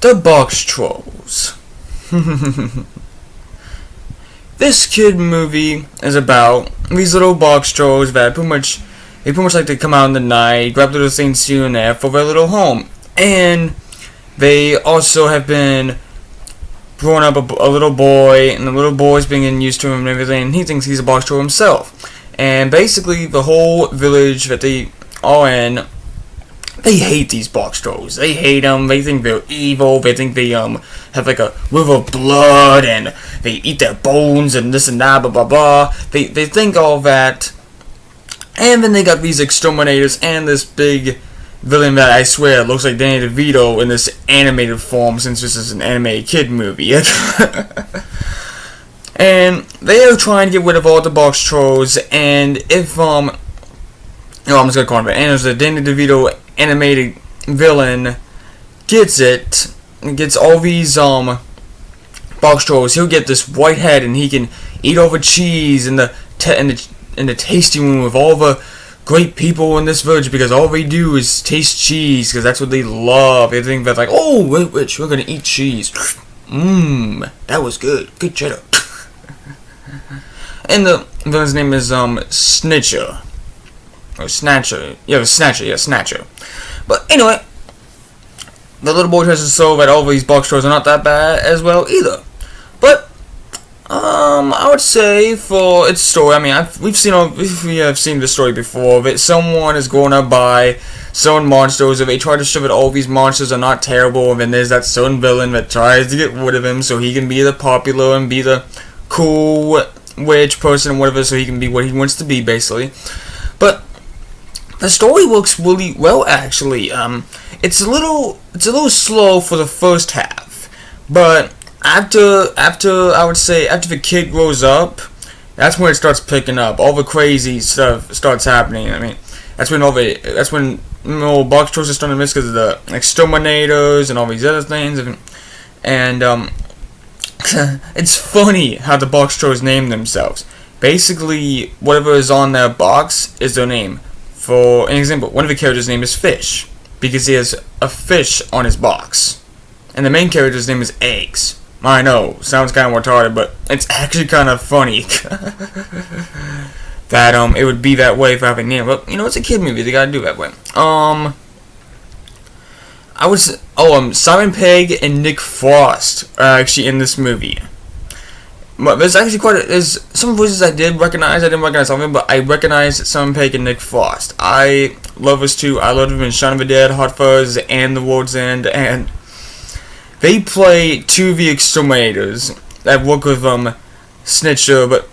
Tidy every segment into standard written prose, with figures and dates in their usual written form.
The Box Trolls. This kid movie is about these little box trolls that pretty much like to come out in the night, grab little things here and there for their little home, and they also have been growing up a little boy, and the little boy's being used to him and everything, and he thinks he's a box troll himself. And basically, the whole village that they are in, they hate these box trolls. They hate them. They think they're evil. They think they have like a river of blood, and they eat their bones and this and that, blah blah blah. They think all that. And then they got these exterminators and this big villain that I swear looks like Danny DeVito in this animated form, since this is an animated kid movie. And they are trying to get rid of all the box trolls. And if I'm just gonna call him it. And as the Danny DeVito animated villain gets all these box trolls, he'll get this white head, and he can eat all the cheese in the tasting room with all the great people in this village, because all they do is taste cheese, because that's what they love. They think that's like, oh, we're rich, we're gonna eat cheese. That was good cheddar. And the villain's name is Snitcher. Or Snatcher. Yeah, Snatcher. But anyway, the little boy tries to solve that all these box trolls are not that bad as well either. But I would say for its story, I mean, we have seen the story before. That someone is grown up by certain monsters, and they try to show that all these monsters are not terrible, and then there's that certain villain that tries to get rid of him so he can be the popular and be the cool witch person or whatever, so he can be what he wants to be, basically. But the story works really well, actually. It's a little slow for the first half, but after I would say after the kid grows up, that's when it starts picking up. All the crazy stuff starts happening. I mean, that's when box trolls are starting to miss because of the exterminators and all these other things, and it's funny how the box trolls name themselves. Basically, whatever is on their box is their name. For an example, one of the characters' name is Fish, because he has a fish on his box. And the main character's name is Eggs. I know, sounds kind of retarded, but it's actually kind of funny that it would be that way for having a name. But it's a kid movie; they gotta do it that way. I was Simon Pegg and Nick Frost are actually in this movie. But there's actually there's some voices I didn't recognize some of them, but I recognized Simon Pegg and Nick Frost. I love those two. I love them in Shaun of the Dead, Hot Fuzz, and The World's End, and they play two of the exterminators that work with Snitcher, but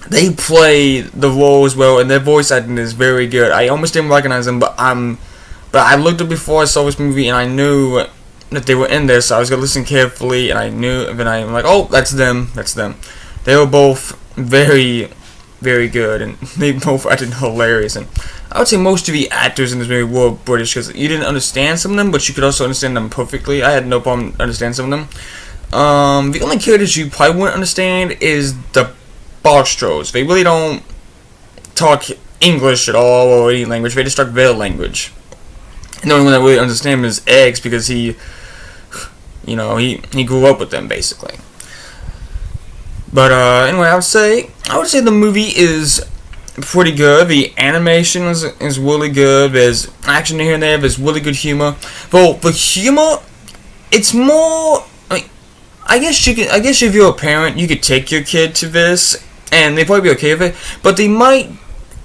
they play the role as well, and their voice acting is very good. I almost didn't recognize them, but I looked up before I saw this movie, and I knew that they were in there, so I was gonna listen carefully, and I knew, and then I'm like, oh, that's them. They were both very, very good, and they both acted hilarious. And I would say most of the actors in this movie were British, because you didn't understand some of them, but you could also understand them perfectly. I had no problem understanding some of them. The only characters you probably wouldn't understand is the box trolls. They really don't talk English at all, or any language. They just talk their language. And the only one that really understands them is Eggs, because he grew up with them, basically. But anyway, I would say the movie is pretty good. The animation is really good. There's action here and there. There's really good humor. But the humor, it's more. I guess if you're a parent, you could take your kid to this, and they'd probably be okay with it. But they might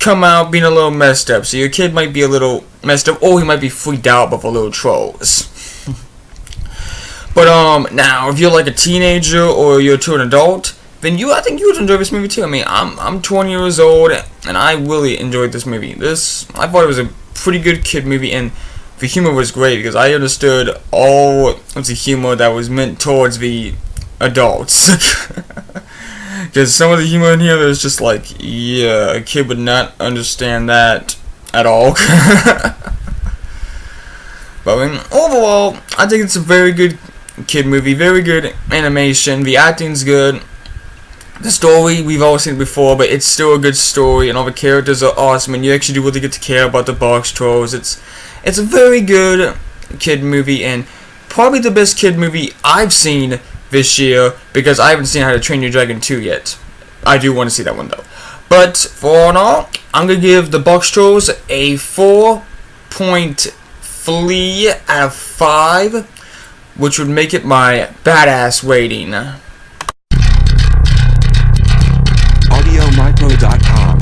come out being a little messed up. So your kid might be a little messed up, or he might be freaked out by the little trolls. But now if you're like a teenager or you're to an adult, then I think you would enjoy this movie too. I mean, I'm 20 years old, and I really enjoyed this movie. I thought it was a pretty good kid movie, and the humor was great because I understood all of the humor that was meant towards the adults. Because some of the humor in here is just like, yeah, a kid would not understand that at all. But I mean, overall, I think it's a very good kid movie, very good animation, the acting's good. The story, we've all seen it before, but it's still a good story, and all the characters are awesome, and you actually do really get to care about the box trolls. It's a very good kid movie, and probably the best kid movie I've seen this year, because I haven't seen How to Train Your Dragon 2 yet. I do want to see that one, though. But, for all in all, I'm going to give the box trolls a 4.3 out of 5, which would make it my badass rating. AudioMicro.com.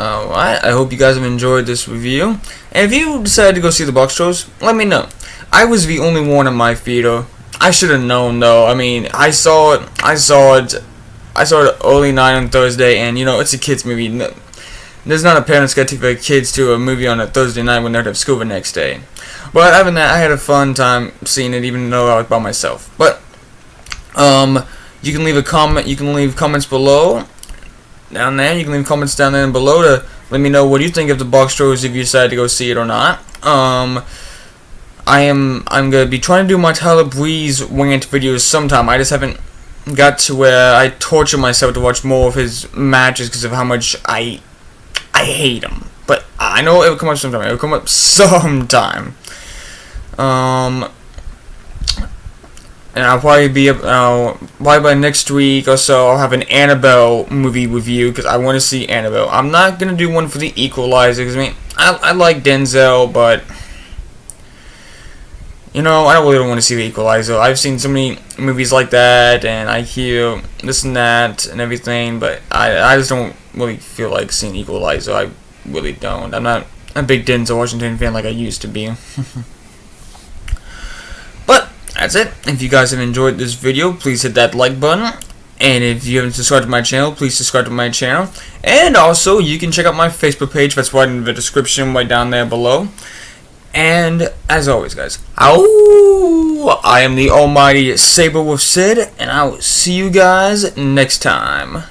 Alright, I hope you guys have enjoyed this review. And if you decided to go see the box trolls, let me know. I was the only one in my theater. I should have known, though. I mean, I saw it early night on Thursday, and you know, it's a kids movie. There's not a parent's gonna take their kids to a movie on a Thursday night when they're at school the next day. But other than that, I had a fun time seeing it, even though I was by myself. But you can leave a comment. You can leave comments below, down there. You can leave comments down there and below to let me know what you think of the box trolls, if you decide to go see it or not. I'm gonna be trying to do my Tyler Breeze rant videos sometime. I just haven't got to where I torture myself to watch more of his matches because of how much I hate him. But I know it will come up sometime. It will come up sometime. And I'll probably be probably by next week or so I'll have an Annabelle movie review because I want to see Annabelle. I'm not gonna do one for the Equalizer because I mean I like Denzel, but you know, I don't really want to see the Equalizer. I've seen so many movies like that, and I hear this and that and everything, but I just don't really feel like seeing Equalizer. I really don't. I'm not a big Denzel Washington fan like I used to be. But that's it. If you guys have enjoyed this video, please hit that like button. And if you haven't subscribed to my channel, please subscribe to my channel. And also, you can check out my Facebook page. That's right in the description right down there below. And as always, guys, I am the almighty Saber with Sid, and I will see you guys next time.